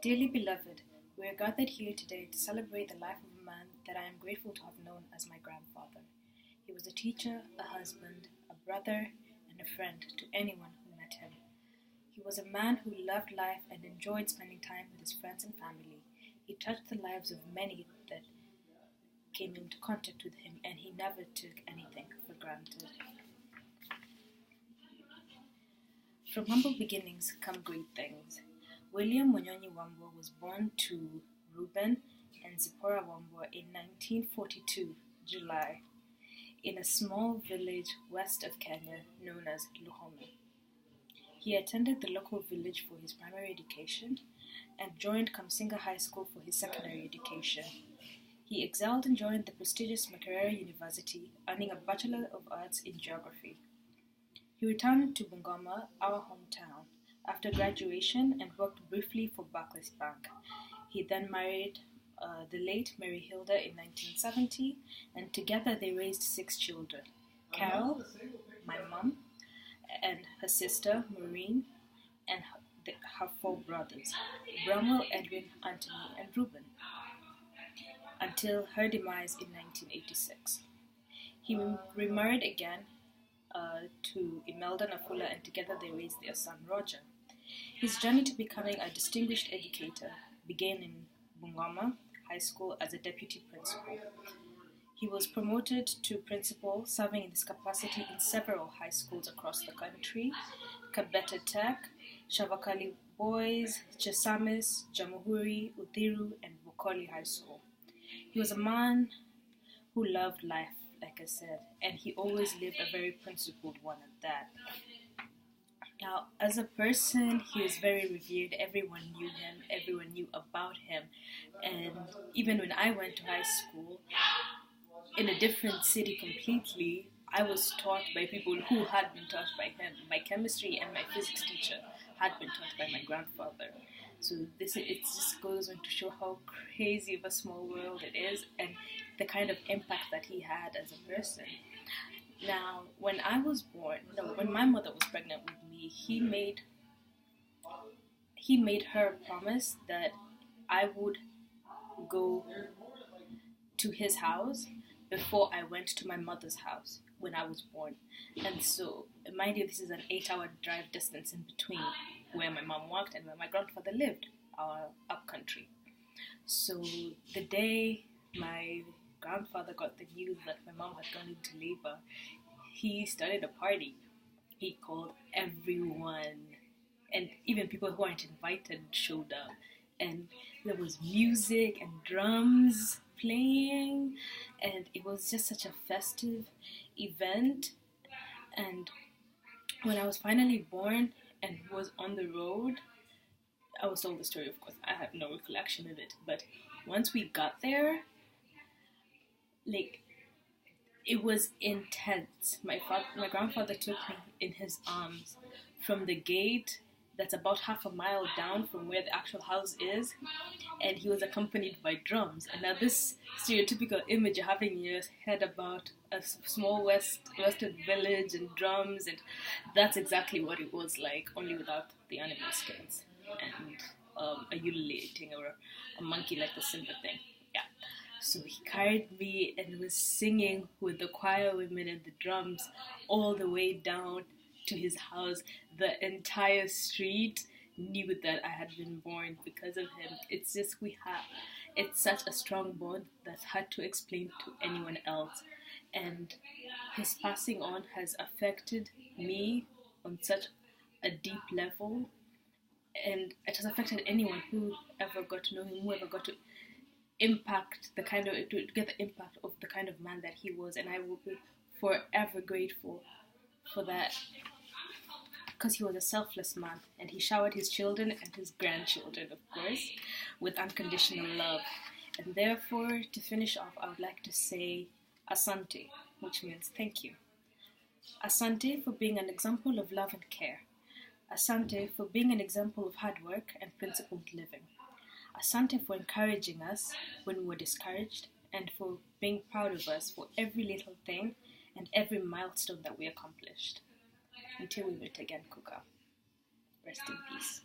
Dearly beloved, we are gathered here today to celebrate the life of a man that I am grateful to have known as my grandfather. He was a teacher, a husband, a brother, and a friend to anyone who met him. He was a man who loved life and enjoyed spending time with his friends and family. He touched the lives of many that came into contact with him, and he never took anything for granted. From humble beginnings come great things. William Wanyonyi Wambua was born to Reuben and Zipporah Wambua in 1942, July, in a small village west of Kenya known as Luhome. He attended the local village for his primary education and joined Kamsinga High School for his secondary education. He excelled and joined the prestigious Makerere University, earning a Bachelor of Arts in Geography. He returned to Bungoma, our hometown, after graduation and worked briefly for Barclays Bank. He then married the late Mary Hilda in 1970, and together they raised 6 children: Carol, my mum, and her sister Maureen, and her 4 brothers: Bramwell, Edwin, Anthony, and Reuben, until her demise in 1986. He remarried again to Imelda Nafula, and together they raised their son Roger. His journey to becoming a distinguished educator began in Bungoma High School as a deputy principal. He was promoted to principal, serving in this capacity in several high schools across the country: Kabete Tech, Shavakali Boys, Chesamis, Jamhuri, Uthiru, and Bukoli High School. He was a man who loved life, like I said, and he always lived a very principled one at that. Now, as a person, he was very revered. Everyone knew him, everyone knew about him, and even when I went to high school, in a different city completely, I was taught by people who had been taught by him. My chemistry and my physics teacher had been taught by my grandfather. So it just goes on to show how crazy of a small world it is, and the kind of impact that he had as a person. Now, when my mother was pregnant with me, he made her promise that I would go to his house before I went to my mother's house when I was born. And so, mind you, this is an 8-hour drive distance in between where my mom worked and where my grandfather lived, our upcountry. So the day my grandfather got the news that my mom had gone into labor, he started a party. He called everyone, and even people who weren't invited showed up. And there was music and drums playing, and it was just such a festive event. And when I was finally born and was on the road, I was told the story, of course. I have no recollection of it, but once we got there, it was intense. My grandfather took me in his arms from the gate that's about half a mile down from where the actual house is, and he was accompanied by drums. And now this stereotypical image you're having in your head about a small western village and drums, and that's exactly what it was like, only without the animal skins and a ululating or a monkey like the Simba thing. Yeah. So he carried me and was singing with the choir women and the drums all the way down to his house. The entire street knew that I had been born because of him. It's just it's such a strong bond that's hard to explain to anyone else. And his passing on has affected me on such a deep level, and it has affected anyone who ever got to know him, who ever got to get the impact of the kind of man that he was. And I will be forever grateful for that, because he was a selfless man, and he showered his children and his grandchildren, of course, with unconditional love. And therefore, to finish off, I would like to say Asante, which means thank you. Asante for being an example of love and care. Asante for being an example of hard work and principled living. Asante for encouraging us when we were discouraged, and for being proud of us for every little thing and every milestone that we accomplished. Until we meet again, Kuka. Rest in peace.